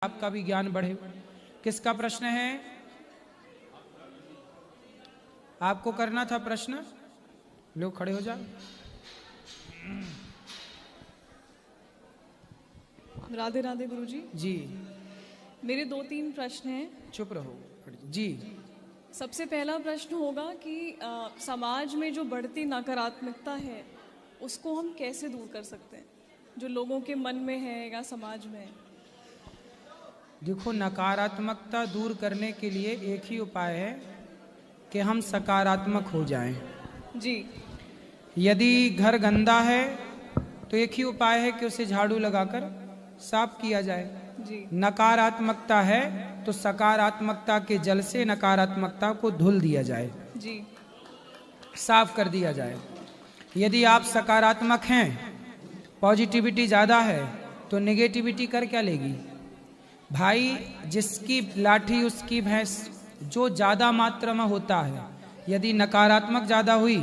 आपका भी ज्ञान बढ़े। किसका प्रश्न है? आपको करना था प्रश्न। लोग खड़े हो जाओ। राधे राधे गुरुजी। जी मेरे 2-3 प्रश्न हैं। चुप रहो जी। सबसे पहला प्रश्न होगा कि समाज में जो बढ़ती नकारात्मकता है उसको हम कैसे दूर कर सकते हैं, जो लोगों के मन में है या समाज में है। देखो, नकारात्मकता दूर करने के लिए एक ही उपाय है कि हम सकारात्मक हो जाएं। जी। यदि घर गंदा है तो एक ही उपाय है कि उसे झाड़ू लगाकर साफ किया जाए। जी। नकारात्मकता है तो सकारात्मकता के जल से नकारात्मकता को धुल दिया जाए, जी। साफ कर दिया जाए। यदि आप सकारात्मक हैं, पॉजिटिविटी ज़्यादा है, तो नेगेटिविटी कर क्या लेगी भाई? जिसकी लाठी उसकी भैंस, जो ज़्यादा मात्रा में होता है। यदि नकारात्मक ज़्यादा हुई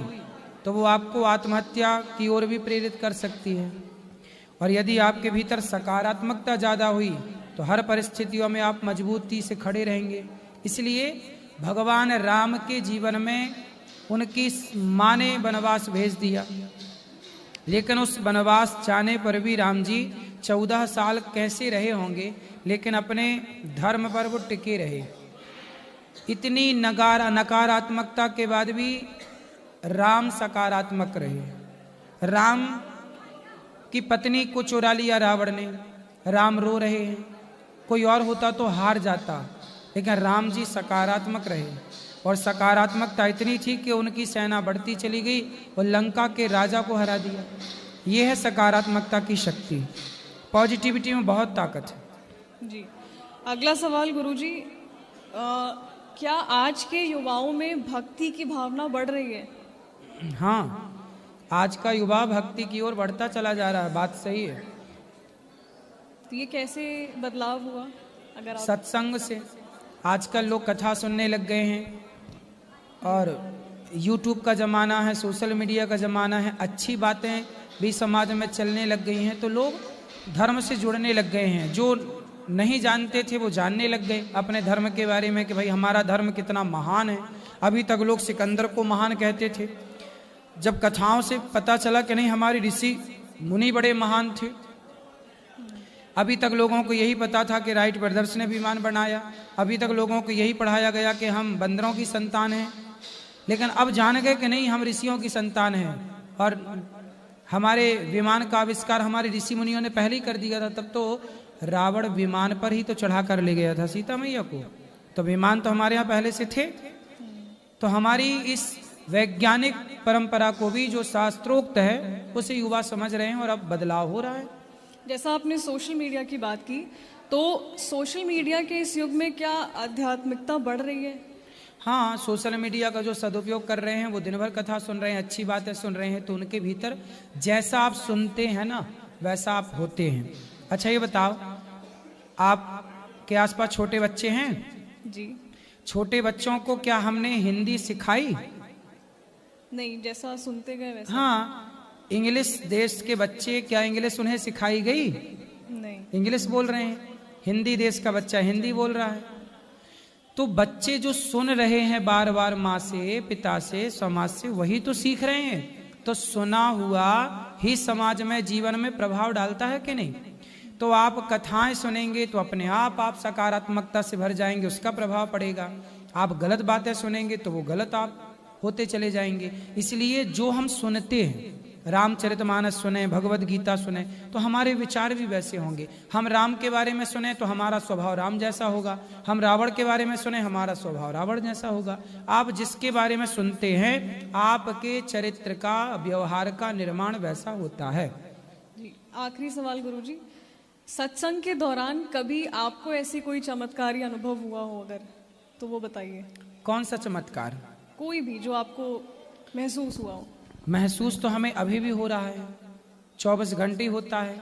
तो वो आपको आत्महत्या की ओर भी प्रेरित कर सकती है, और यदि आपके भीतर सकारात्मकता ज़्यादा हुई तो हर परिस्थितियों में आप मजबूती से खड़े रहेंगे। इसलिए भगवान राम के जीवन में उनकी माँ ने वनवास भेज दिया, लेकिन उस वनवास जाने पर भी राम जी 14 साल कैसे रहे होंगे, लेकिन अपने धर्म पर वो टिके रहे। इतनी नकारात्मकता के बाद भी राम सकारात्मक रहे। राम की पत्नी को चुरा लिया रावण ने, राम रो रहे हैं। कोई और होता तो हार जाता, लेकिन राम जी सकारात्मक रहे, और सकारात्मकता इतनी थी कि उनकी सेना बढ़ती चली गई और लंका के राजा को हरा दिया। यह है सकारात्मकता की शक्ति। पॉजिटिविटी में बहुत ताकत है। जी। अगला सवाल गुरुजी, क्या आज के युवाओं में भक्ति की भावना बढ़ रही है? हाँ, आज का युवा भक्ति की ओर बढ़ता चला जा रहा है। बात सही है। तो ये कैसे बदलाव हुआ? अगर आप... सत्संग से। आजकल लोग कथा सुनने लग गए हैं, और YouTube का ज़माना है, सोशल मीडिया का ज़माना है। अच्छी बातें भी समाज में चलने लग गई हैं, तो लोग धर्म से जुड़ने लग गए हैं। जो नहीं जानते थे वो जानने लग गए अपने धर्म के बारे में कि भाई हमारा धर्म कितना महान है। अभी तक लोग सिकंदर को महान कहते थे। जब कथाओं से पता चला कि नहीं, हमारे ऋषि मुनि बड़े महान थे। अभी तक लोगों को यही पता था कि राइट ब्रदर्स ने विमान बनाया। अभी तक लोगों को यही पढ़ाया गया कि हम बंदरों की संतान हैं, लेकिन अब जान गए कि नहीं, हम ऋषियों की संतान हैं, और हमारे विमान का आविष्कार हमारे ऋषि मुनियों ने पहले ही कर दिया था। तब तो रावण विमान पर ही तो चढ़ा कर ले गया था सीता मैया को, तो विमान तो हमारे यहाँ पहले से थे। तो हमारी इस वैज्ञानिक परंपरा को भी जो शास्त्रोक्त है उसे युवा समझ रहे हैं, और अब बदलाव हो रहा है। जैसा आपने सोशल मीडिया की बात की, तो सोशल मीडिया के इस युग में क्या आध्यात्मिकता बढ़ रही है? हाँ, सोशल मीडिया का जो सदुपयोग कर रहे हैं वो दिन भर कथा सुन रहे हैं, अच्छी बातें सुन रहे हैं, तो उनके भीतर जैसा आप सुनते हैं ना वैसा आप होते हैं। अच्छा ये बताओ, आप के आसपास छोटे बच्चे हैं? जी। छोटे बच्चों को क्या हमने हिंदी सिखाई? नहीं, जैसा सुनते गए वैसा। हाँ, इंग्लिश देश के बच्चे, क्या इंग्लिश उन्हें सिखाई गई? नहीं। इंग्लिश बोल रहे हैं। हिंदी देश का बच्चा हिंदी बोल रहा है। तो बच्चे जो सुन रहे हैं बार बार माँ से, पिता से, समाज से, वही तो सीख रहे हैं। तो सुना हुआ ही समाज में, जीवन में प्रभाव डालता है कि नहीं? तो आप कथाएं सुनेंगे तो अपने आप सकारात्मकता से भर जाएंगे, उसका प्रभाव पड़ेगा। आप गलत बातें सुनेंगे तो वो गलत आप होते चले जाएंगे। इसलिए जो हम सुनते हैं, रामचरितमानस सुने, भगवत गीता सुने, तो हमारे विचार भी वैसे होंगे। हम राम के बारे में सुने तो हमारा स्वभाव राम जैसा होगा। हम रावण के बारे में सुने, हमारा स्वभाव रावण जैसा होगा। आप जिसके बारे में सुनते हैं, आपके चरित्र का, व्यवहार का निर्माण वैसा होता है। जी। आखिरी सवाल गुरुजी, सत्संग के दौरान कभी आपको ऐसी कोई चमत्कारी अनुभव हुआ हो अगर, तो वो बताइए। कौन सा चमत्कार? कोई भी जो आपको महसूस हुआ हो। महसूस तो हमें अभी भी हो रहा है, 24 घंटे होता है।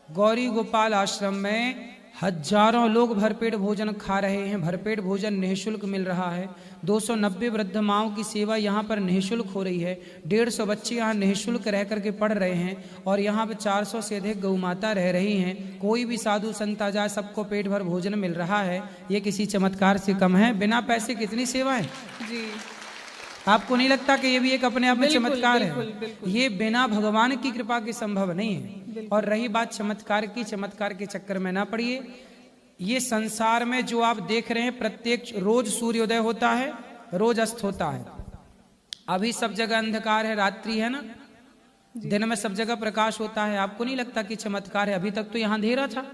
गौरी गोपाल आश्रम में हजारों लोग भरपेट भोजन खा रहे हैं, भरपेट भोजन निःशुल्क मिल रहा है। 290 वृद्ध माओं की सेवा यहाँ पर निःशुल्क हो रही है। 150 बच्चे यहाँ निःशुल्क रह करके पढ़ रहे हैं और यहाँ पर 400 से अधिक गौ माता रह रही हैं। कोई भी साधु संत आ जाए, सबको पेट भर भोजन मिल रहा है। ये किसी चमत्कार से कम है? बिना पैसे कितनी सेवाएं। जी, आपको नहीं लगता कि ये भी एक अपने आप में चमत्कार है? बिल्कुल। ये बिना भगवान की कृपा के संभव नहीं है। और रही बात चमत्कार की, चमत्कार के चक्कर में ना पड़िए। ये संसार में जो आप देख रहे हैं, प्रत्येक रोज सूर्योदय होता है, रोज अस्त होता है। अभी सब जगह अंधकार है, रात्रि है ना, दिन में सब जगह प्रकाश होता है। आपको नहीं लगता कि चमत्कार है? अभी तक तो यहाँ अंधेरा था,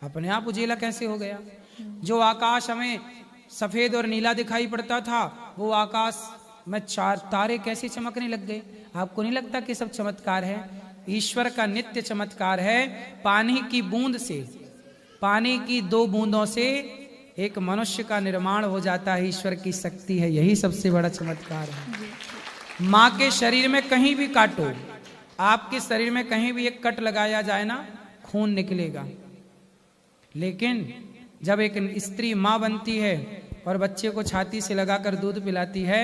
अपने आप उजेला कैसे हो गया? जो आकाश हमें सफेद और नीला दिखाई पड़ता था, वो आकाश में 4 तारे कैसे चमकने लग गए? आपको नहीं लगता कि सब चमत्कार है? ईश्वर का नित्य चमत्कार है। पानी की बूंद से, पानी की 2 बूंदों से एक मनुष्य का निर्माण हो जाता है। ईश्वर की शक्ति है, यही सबसे बड़ा चमत्कार है। माँ के शरीर में कहीं भी काटो, आपके शरीर में कहीं भी एक कट लगाया जाए ना, खून निकलेगा। लेकिन जब एक स्त्री माँ बनती है और बच्चे को छाती से लगाकर दूध पिलाती है,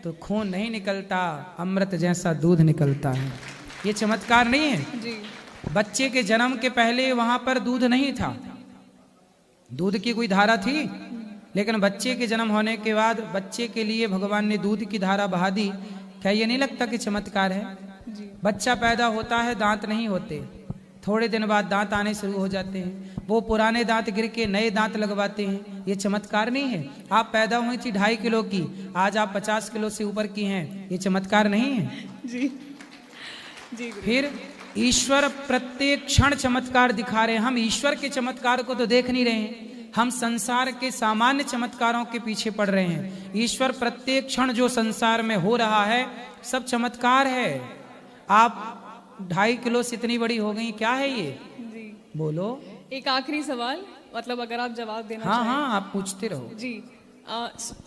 तो खून नहीं निकलता, अमृत जैसा दूध निकलता है। ये चमत्कार नहीं है? जी। बच्चे के जन्म के पहले वहां पर दूध नहीं था, दूध की कोई धारा थी, लेकिन बच्चे के जन्म होने के बाद बच्चे के लिए भगवान ने दूध की धारा बहा दी। क्या ये नहीं लगता कि चमत्कार है? जी। बच्चा पैदा होता है, दांत नहीं होते, थोड़े दिन बाद दांत आने शुरू हो जाते हैं। वो पुराने दांत गिर के नए दांत लगवाते हैं। ये चमत्कार नहीं है? आप पैदा हुई थी 2.5 किलो की, आज आप 50 किलो से ऊपर की हैं। ये चमत्कार नहीं है? जी जी। फिर ईश्वर प्रत्येक क्षण चमत्कार दिखा रहे हैं। हम ईश्वर के चमत्कार को तो देख नहीं रहे हैं, हम संसार के सामान्य चमत्कारों के पीछे पड़ रहे हैं। ईश्वर प्रत्येक क्षण जो संसार में हो रहा है, सब चमत्कार है। आप 2.5 किलो से इतनी बड़ी हो गई, क्या है ये? जी। बोलो। एक आखिरी सवाल, मतलब अगर आप जवाब देना हाँ चाहें। हाँ, आप पूछते रहो। जी।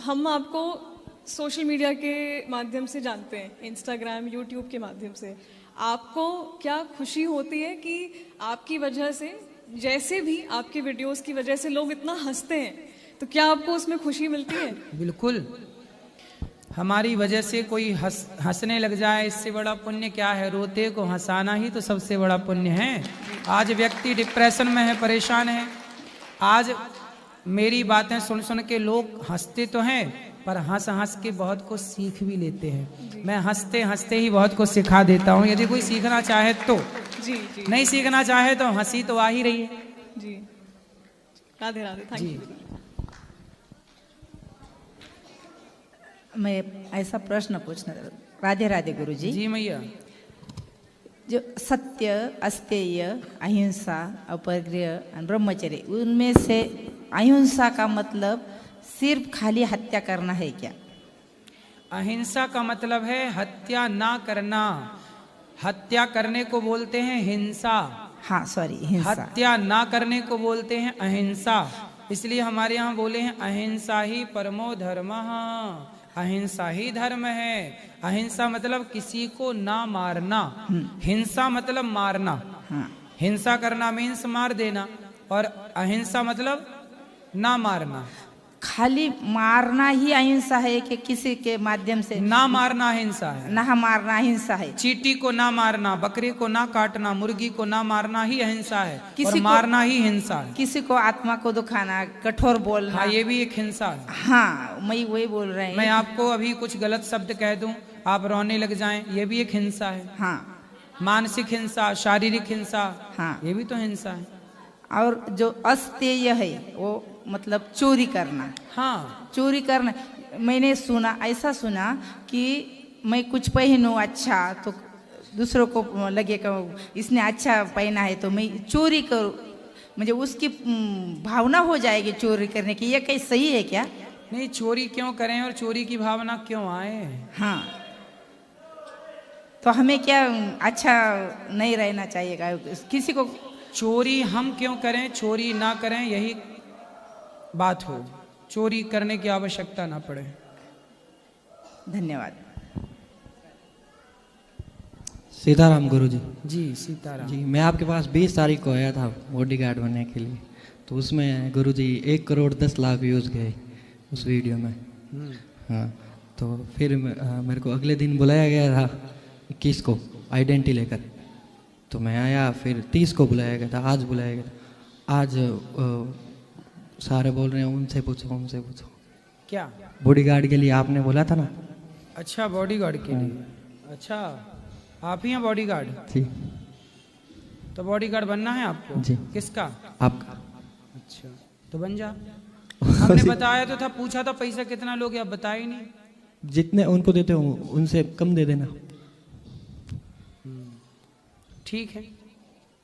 हम आपको सोशल मीडिया के माध्यम से जानते हैं, इंस्टाग्राम, यूट्यूब के माध्यम से। आपको क्या खुशी होती है कि आपकी वजह से, जैसे भी आपके वीडियोस की वजह से लोग इतना हंसते हैं, तो क्या आपको उसमें खुशी मिलती है? बिल्कुल। हमारी वजह से कोई हंसने लग जाए, इससे बड़ा पुण्य क्या है? रोते को हंसाना ही तो सबसे बड़ा पुण्य है। आज व्यक्ति डिप्रेशन में है, परेशान है। आज मेरी बातें सुन सुन के लोग हंसते तो हैं, पर हंस हंस के बहुत कुछ सीख भी लेते हैं। मैं हंसते हंसते ही बहुत कुछ सिखा देता हूँ। यदि कोई सीखना चाहे तो। जी। नहीं सीखना चाहे तो हंसी तो आ ही रही है। जी। राधे राधे। Thank you. मैं ऐसा प्रश्न पूछना, राधे राधे गुरुजी। जी मैया। जो सत्य, अस्तेय, अहिंसा, अपरिग्रह और ब्रह्मचर्य, उनमें से अहिंसा का मतलब सिर्फ खाली हत्या करना है क्या? अहिंसा का मतलब है हत्या ना करना। हत्या करने को बोलते हैं हिंसा। हाँ सॉरी, हिंसा। हत्या ना करने को बोलते हैं अहिंसा। इसलिए हमारे यहाँ बोले हैं अहिंसा ही परमो धर्मः। अहिंसा ही धर्म है। अहिंसा मतलब किसी को ना मारना, हिंसा मतलब मारना। हाँ। हिंसा करना मीन्स मार देना, और अहिंसा मतलब ना मारना। खाली मारना ही अहिंसा है कि किसी के माध्यम से? ना मारना अहिंसा है। ना मारना अहिंसा है। चींटी को ना मारना, बकरे को ना काटना, मुर्गी को ना मारना ही अहिंसा है, किसी और को मारना ही हिंसा है। किसी को आत्मा को दुखाना, कठोर बोलना। हाँ, ये भी एक हिंसा है। हाँ, मैं वही बोल रहे हैं। मैं आपको अभी कुछ गलत शब्द कह दूं, आप रोने लग जाएं, ये भी एक हिंसा है। हाँ। मानसिक हिंसा, शारीरिक हिंसा, हाँ। ये भी तो हिंसा है। और जो अस्तेय है वो मतलब चोरी करना। हाँ, चोरी करना, मैंने सुना, ऐसा सुना कि मैं कुछ पहनूं अच्छा तो दूसरों को लगेगा इसने अच्छा पहना है तो मैं चोरी करूं, मुझे उसकी भावना हो जाएगी चोरी करने की। ये कहीं सही है क्या? नहीं, चोरी क्यों करें और चोरी की भावना क्यों आए? हाँ, तो हमें क्या अच्छा नहीं रहना चाहिए किसी को? चोरी हम क्यों करें, चोरी ना करें, यही बात हो। चोरी करने की आवश्यकता ना पड़े। धन्यवाद। सीताराम गुरुजी। जी सीताराम। जी, मैं आपके पास 20 तारीख को आया था बॉडीगार्ड बनने के लिए। तो उसमें गुरुजी 1 करोड़ 10 लाख व्यूज़ गए उस वीडियो में। हाँ, तो फिर मेरे को अगले दिन बुलाया गया था 21 को आइडेंटिटी लेकर, तो मैं आया। फिर 30 को बुलाया गया था, आज बुलाया गया था। आज सारे बोल रहे हैं उनसे पूछो। क्या बॉडीगार्ड के लिए आपने बोला था ना? अच्छा, बॉडीगार्ड के लिए। अच्छा, आप ही हैं बॉडीगार्ड? जी। तो बॉडीगार्ड बनना है आपको? जी। किसका? आपका। अच्छा, तो बन जा। हमने बताया तो था, पूछा था पैसा कितना लोगे, आप बताए ही नहीं। जितने उनको देते हो उनसे कम दे देना। ठीक है।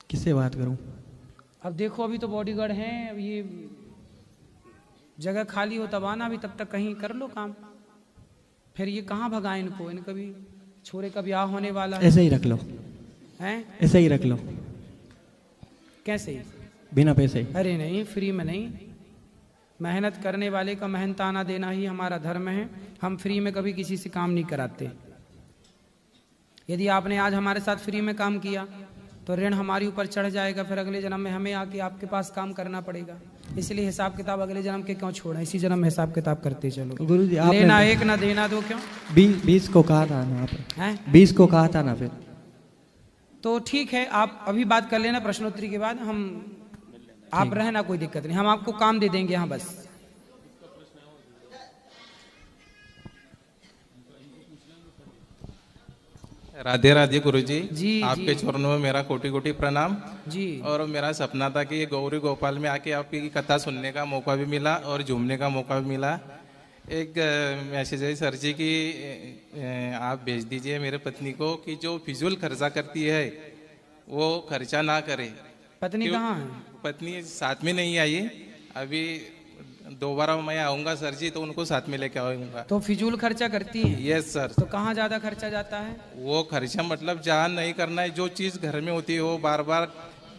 किससे बात करूं? अब देखो, अभी तो बॉडीगार्ड हैं, अब ये जगह खाली हो तब आना, अभी तब तक कहीं कर लो काम। फिर ये कहाँ भगाए इनको, इनका भी छोरे का ब्याह होने वाला है। ऐसे ही रख लो। हैं? ऐसे ही रख लो। कैसे? बिना पैसे? अरे नहीं, फ्री में नहीं। मेहनत करने वाले का मेहनताना देना ही हमारा धर्म है। हम फ्री में कभी किसी से काम नहीं कराते। यदि आपने आज हमारे साथ फ्री में काम किया तो ऋण हमारे ऊपर चढ़ जाएगा, फिर अगले जन्म में हमें आके आपके पास काम करना पड़ेगा। इसलिए हिसाब किताब अगले जन्म के क्यों छोड़ा, इसी जन्म में हिसाब किताब करते चलो। गुरुजी आपने लेना एक ना देना दो, क्यों? 20 को कहा था ना आपने? हैं? 20 को कहा था ना फिर? तो ठीक है, आप अभी बात कर लेना, प्रश्नोत्तरी के बाद हम, आप रहना, कोई दिक्कत नहीं, हम आपको काम दे देंगे यहाँ बस। राधे राधे गुरुजी। जी, आपके चरणों में मेरा कोटि कोटि प्रणाम जी। और मेरा सपना था कि ये गौरी गोपाल में आके आपकी कथा सुनने का मौका भी मिला और झूमने का मौका भी मिला। एक मैसेज है सर जी की, आप भेज दीजिए मेरे पत्नी को कि जो फिजूल खर्चा करती है वो खर्चा ना करे। पत्नी कहाँ है? पत्नी साथ में नहीं आई अभी, दोबारा मैं आऊंगा सर जी तो उनको साथ में लेके आऊंगा। तो फिजूल खर्चा करती है? Yes sir. तो कहाँ ज्यादा खर्चा जाता है? वो खर्चा मतलब जहाँ नहीं करना है, जो चीज घर में होती है वो बार बार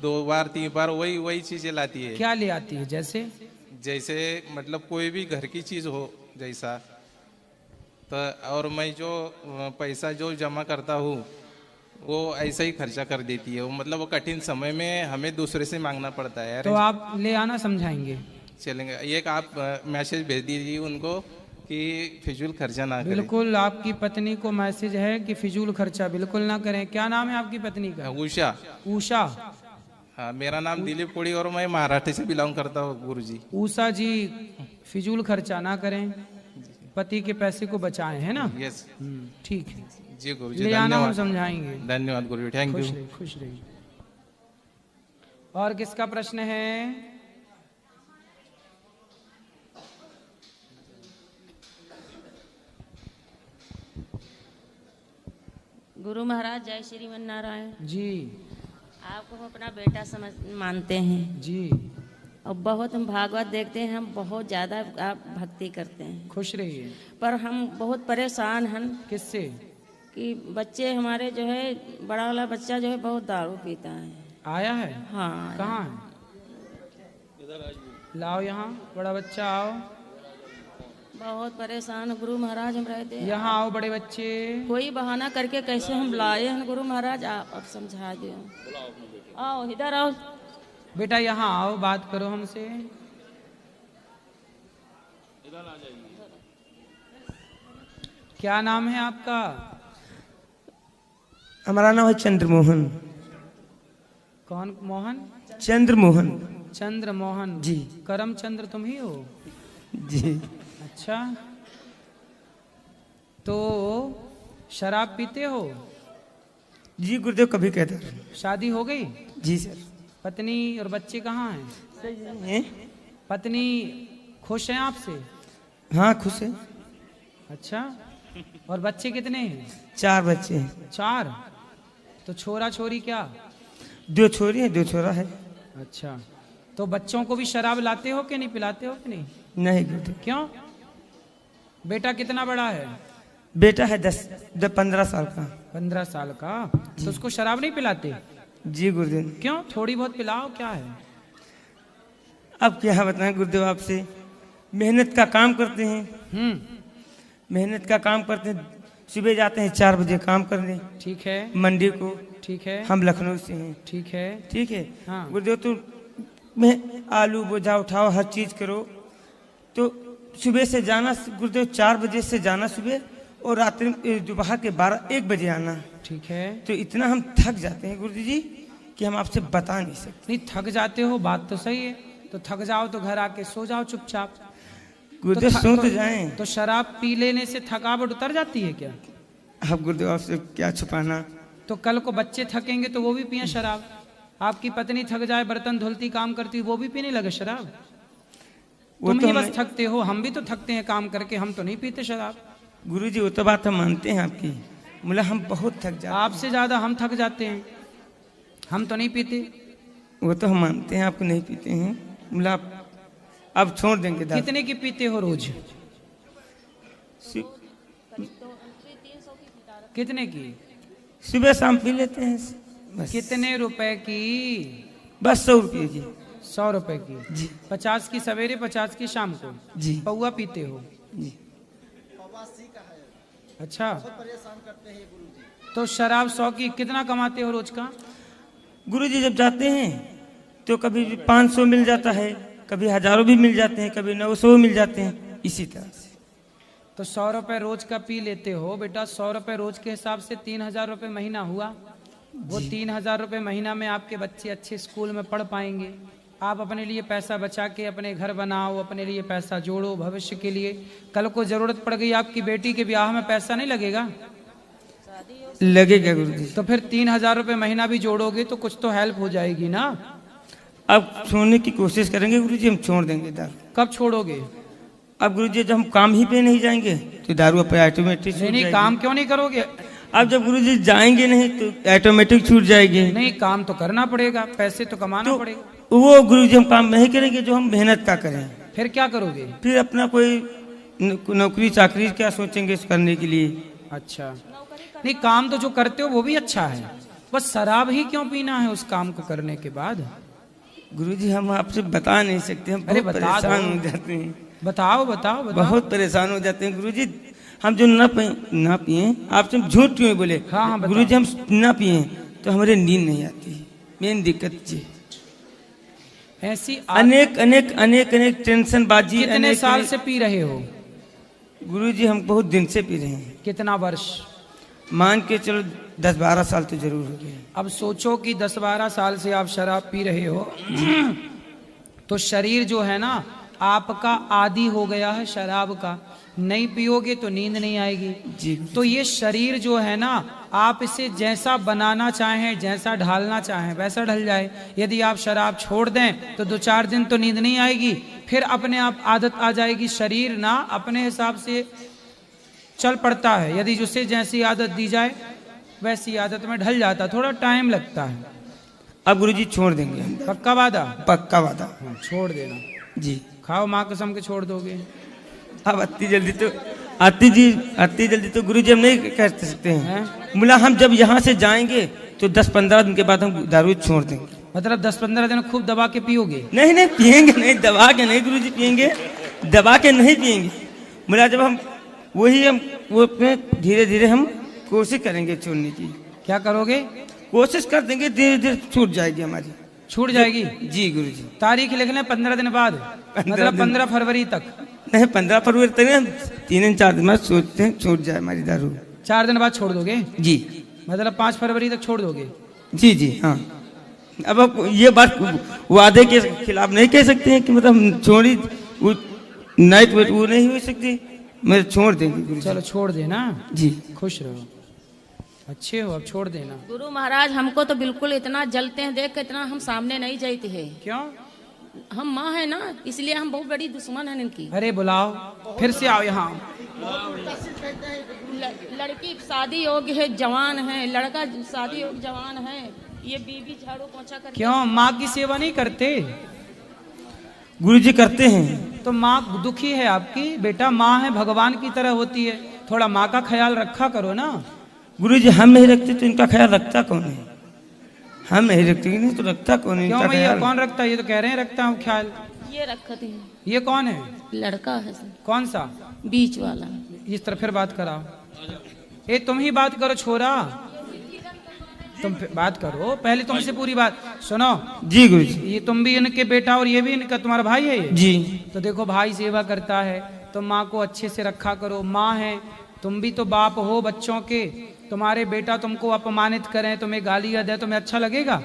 2 बार 3 बार वही चीजें लाती है। क्या ले आती है? जैसे मतलब कोई भी घर की चीज हो जैसा, तो और मैं जो पैसा जो जमा करता हूँ वो ऐसा ही खर्चा कर देती है। वो मतलब वो कठिन समय में हमें दूसरे से मांगना पड़ता है। तो आप ले आना, समझाएंगे। चलेंगे। एक आप मैसेज भेज दीजिए उनको कि फिजूल खर्चा ना करें। बिल्कुल, आपकी पत्नी को मैसेज है कि फिजूल खर्चा बिल्कुल ना करें। क्या नाम है आपकी पत्नी का? उषा। उषा। हाँ, मेरा नाम दिलीप कोड़ी और मैं महाराष्ट्र से बिलोंग करता हूँ गुरुजी। उषा जी, फिजूल खर्चा ना करें, पति के पैसे को बचाएं, है ना? यस। ठीक है जी गुरुजी, ले आना, हम धन्यवाद। समझाएंगे। धन्यवाद गुरुजी, थैंक खुश यू। रहिए, खुश रहिए। और किसका प्रश्न है? गुरु महाराज जय श्रीमन नारायण जी। आपको हम अपना बेटा समझ मानते हैं जी। और बहुत हम भागवत देखते हैं, हम बहुत ज़्यादा आप भक्ति करते हैं। खुश रहिए। पर हम बहुत परेशान हैं। किससे? कि बच्चे हमारे जो है, बड़ा वाला बच्चा जो है बहुत दारू पीता है। आया है? हाँ। कहाँ है? लाओ यहाँ, बड़ा बच्चा आओ। बहुत परेशान गुरु महाराज हम रहते हैं। यहाँ आओ बड़े बच्चे। कोई बहाना करके कैसे हम लाए हैं गुरु महाराज, आप अब समझा दो। आओ इधर आओ बेटा, यहाँ आओ, बात करो हमसे। क्या नाम है आपका? हमारा नाम है चंद्रमोहन। कौन मोहन? चंद्रमोहन। चंद्रमोहन जी। करमचंद्र तुम ही हो? जी। अच्छा, तो शराब पीते हो? जी गुरुदेव, कभी कहता। शादी हो गई? जी सर। पत्नी और बच्चे कहाँ हैं? हैं? पत्नी खुश है आपसे? हाँ, खुश है। अच्छा, और बच्चे कितने हैं? 4 बच्चे हैं। 4? तो छोरा छोरी क्या? 2 छोरी है, 2 छोरा है। अच्छा, तो बच्चों को भी शराब लाते हो कि नहीं, पिलाते हो कि नहीं? नहीं गुरुदेव। क्यों? बेटा कितना बड़ा है? बेटा है 15 साल का। 15 साल का? तो उसको शराब नहीं पिलाते? जी गुरुदेव। क्यों? थोड़ी बहुत पिलाओ, क्या है? अब क्या बताएं गुरुदेव आपसे, मेहनत का काम करते हैं। मेहनत का काम करते हैं, सुबह जाते हैं 4 बजे काम करने। ठीक है। मंडी को। ठीक है। हम लखनऊ से हैं। ठीक है। ठीक है। हाँ। गुरुदेव, तो में आलू बोझा उठाओ, हर चीज़ करो। तो सुबह से जाना गुरुदेव 4 बजे से जाना सुबह, और रात्रि दोपहर के 12-1 बजे आना। ठीक है। तो इतना हम थक जाते हैं गुरुजी जी कि हम आपसे बता नहीं सकते। नहीं थक जाते हो, बात तो सही है। तो थक जाओ तो घर आके सो जाओ चुपचाप। गुरुदेव सो तो जाएं। तो शराब पी लेने से थकावट उतर जाती है क्या? अब गुरुदेव आपसे क्या छुपाना। तो कल को बच्चे थकेंगे तो वो भी पिए शराब। आपकी पत्नी थक जाए, बर्तन धुलती काम करती, वो भी पीने लगे शराब। तुम ही बस थकते हो, हम भी तो थकते हैं काम करके, हम तो नहीं पीते शराब। गुरुजी वो तो बात हम मानते हैं आपकी, मतलब हम बहुत थक जाते हैं। आपसे ज्यादा हम थक जाते हैं, हम तो नहीं पीते। वो तो हम मानते हैं आपको नहीं पीते हैं, मतलब अब छोड़ देंगे। कितने की पीते हो रोज? कितने की? सुबह शाम पी लेते हैं बस। कितने रुपए की? बस 100 रुपये की। 100 रुपए की जी। 50 की सवेरे, 50 की शाम को जी। पौवा पीते हो जी। अच्छा। तो शराब 100 की कितना कमाते हो रोज का? गुरुजी जब जाते हैं तो कभी 500 मिल जाता है, कभी हजारों भी मिल जाते हैं, कभी 900 मिल जाते हैं, इसी तरह से। तो 100 रुपए रोज का पी लेते हो बेटा। 100 रुपए रोज के हिसाब से 3000 रुपए महीना हुआ। वो 3000 रुपए महीना में आपके बच्चे अच्छे स्कूल में पढ़ पाएंगे। आप अपने लिए पैसा बचा के अपने घर बनाओ, अपने लिए पैसा जोड़ो भविष्य के लिए। कल को जरूरत पड़ गई आपकी बेटी के ब्याह में, पैसा नहीं लगेगा? लगेगा गुरुजी। तो फिर 3000 रुपए महीना भी जोड़ोगे तो कुछ तो हेल्प हो जाएगी ना। अब छोड़ने की कोशिश करेंगे गुरुजी, हम छोड़ देंगे दारू। कब छोड़ोगे? अब गुरुजी जब हम काम ही पे नहीं जाएंगे तो दारू अपने ऑटोमेटिक छूट नहीं, जाएगी। काम क्यों नहीं करोगे? अब जब गुरुजी जाएंगे नहीं तो ऑटोमेटिक छूट जाएगी। नहीं, काम तो करना पड़ेगा, पैसे तो कमाना पड़ेगा। वो गुरुजी हम काम नहीं करेंगे जो हम मेहनत का करें। फिर क्या करोगे? फिर अपना कोई नौकरी चाकरी क्या सोचेंगे इस करने के लिए। अच्छा। नहीं, काम तो जो करते हो वो भी अच्छा है, बस शराब ही क्यों पीना है उस काम को करने के बाद? गुरुजी हम आपसे बता नहीं सकते, हम बहुत परेशान हो जाते हैं। बताओ बताओ बताओ। बहुत परेशान हो जाते हैं गुरुजी। हम जो ना पिए, आपसे हम झूठ क्यों बोले? हाँ, गुरुजी हम ना पिए तो हमारे नींद नहीं आती, मेन दिक्कत जी। ऐसी अनेक अनेक अनेक अनेक टेंशन बाजी। कितने साल से पी रहे हो? गुरुजी हम बहुत दिन से पी रहे हैं। कितना वर्ष? मान के चलो 10-12 साल तो जरूर हो गए। अब सोचो कि 10-12 साल से आप शराब पी रहे हो तो शरीर जो है ना आपका आदी हो गया है शराब का। नहीं पियोगे तो नींद नहीं आएगी जी। तो ये शरीर जो है ना आप इसे जैसा बनाना चाहें, जैसा ढालना चाहें वैसा ढल जाए। यदि आप शराब छोड़ दें तो 2-4 दिन तो नींद नहीं आएगी, फिर अपने आप आदत आ जाएगी। शरीर ना अपने हिसाब से चल पड़ता है, यदि उसे जैसी आदत दी जाए वैसी आदत में ढल जाता, थोड़ा टाइम लगता है। अब गुरुजी छोड़ देंगे। पक्का वादा? पक्का वादा। हाँ, छोड़ देना जी। खाओ माँ कसम के छोड़ दोगे? अब अति जल्दी तो गुरुजी हम नहीं कह सकते हैं। मुला हम जब यहाँ से जाएंगे तो 10-15 दिन के बाद हम दारू छोड़ देंगे। मतलब 10-15 दिन खूब दबा के पियोगे? नहीं नहीं पियेंगे नहीं, दबा के नहीं गुरुजी पियेंगे, दबा के नहीं पियेंगे। मुला जब हम वो धीरे धीरे हम कोशिश करेंगे छोड़ने की। क्या करोगे? कोशिश कर देंगे, धीरे धीरे छूट जाएगी हमारी। छूट जाएगी? जी गुरुजी। तारीख लिख लें 15 दिन बाद, मतलब 15 फरवरी तक। नहीं 15 फरवरी तक नहीं, 3-4 दिन बाद सोचते हैं छूट जाए हमारी दारू। 4 दिन बाद छोड़ दोगे? जी। मतलब 5 फरवरी तक छोड़ दोगे? जी जी हाँ। अब ये बात वादे के खिलाफ नहीं कह सकते हैं कि मतलब छोड़ी नाइट वेट वो नहीं हो सकती, मैं छोड़ देंगे। चलो छोड़ देना जी। खुश रहो, अच्छे हो, अब छोड़ देना। गुरु महाराज हमको तो बिल्कुल इतना जलते हैं देख के, इतना हम सामने नहीं जाते हैं। क्यों? हम माँ है ना, इसलिए हम बहुत बड़ी दुश्मन है इनकी। अरे बुलाओ, फिर से आओ यहाँ। लड़की शादी योग्य है, जवान है, लड़का शादी योग्य जवान है, ये बीबी झाड़ू पोछा कर। क्यों माँ की सेवा नहीं करते? गुरुजी करते हैं। तो माँ दुखी है आपकी? बेटा माँ है, भगवान की तरह होती है, थोड़ा माँ का ख्याल रखा करो ना। गुरुजी हम नहीं रखते तो इनका ख्याल रखता कौन है? हम नहीं रखते नहीं तो रखता कौन है? क्यों भैया कौन रखता है? ये तो कह रहे हैं रखता हूँ ख्याल। ये रखते हैं। ये कौन है? लड़का है सर। कौन सा? बीच वाला। इस तरह फिर बात कराओ। ये तुम ही बात करो छोरा। तुम बात करो पहले, तुमसे पूरी बात सुनो। जी गुरु जी। ये तुम भी इनके बेटा और ये भी इनका तुम्हारा भाई है ये? जी। तो देखो भाई सेवा करता है तो माँ को अच्छे से रखा करो, माँ है, तुम भी तो बाप हो बच्चों के। तुम्हारे बेटा तुमको अपमानित करें, तुम्हें गालियां दे, तुम्हें अच्छा लगेगा?